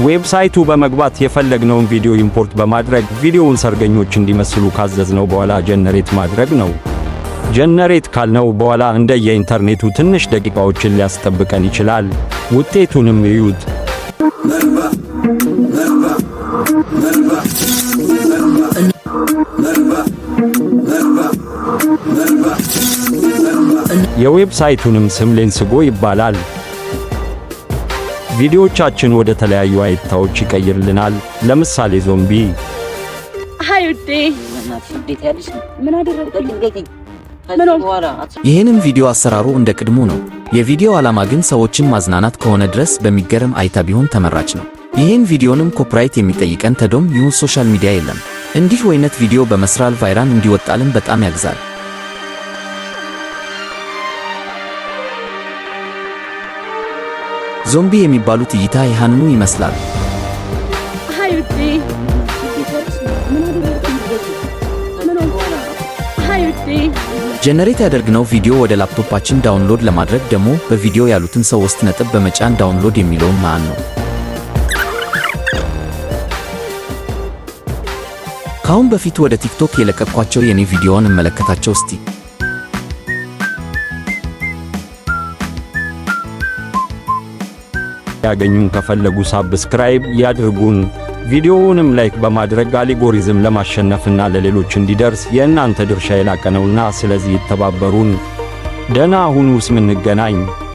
ዌብሳይቱ በመግባት የፈለግነውን ቪዲዮ ኢምፖርት በማድረግ ቪዲዮውን ሰርገኞች እንዲመስሉ ካዘዝነው በኋላ ጀነሬት ማድረግ ነው። ጀነሬት ካልነው በኋላ እንደ የኢንተርኔቱ ትንሽ ደቂቃዎችን ሊያስጠብቀን ይችላል። ውጤቱንም እዩት። የዌብሳይቱንም ስም ሌንስጎ ይባላል። ቪዲዮዎቻችን ወደ ተለያዩ አይታዎች ይቀይርልናል። ለምሳሌ ዞምቢ። ይህንን ቪዲዮ አሰራሩ እንደ ቅድሙ ነው። የቪዲዮ ዓላማ ግን ሰዎችን ማዝናናት ከሆነ ድረስ በሚገርም አይታ ቢሆን ተመራጭ ነው። ይህን ቪዲዮንም ኮፒራይት የሚጠይቀን ተዶም ይሁን ሶሻል ሚዲያ የለም። እንዲህ አይነት ቪዲዮ በመስራል ቫይራል እንዲወጣልን በጣም ያግዛል። ዞምቢ የሚባሉት እይታ ይህንኑ ይመስላል። ጀነሬት ያደርግነው ቪዲዮ ወደ ላፕቶፓችን ዳውንሎድ ለማድረግ ደግሞ በቪዲዮ ያሉትን 3 ነጥብ በመጫን ዳውንሎድ የሚለውን ማን ነው። ካሁን በፊት ወደ ቲክቶክ የለቀቅኳቸው የኔ ቪዲዮውን እንመለከታቸው እስቲ። ያገኙን ከፈለጉ ሳብስክራይብ ያድርጉን። ቪዲዮውንም ላይክ በማድረግ አልጎሪዝም ለማሸነፍና ለሌሎች እንዲደርስ የእናንተ ድርሻ የላቀ ነውና ስለዚህ ይተባበሩን። ደህና ሁኑ። እስክንገናኝ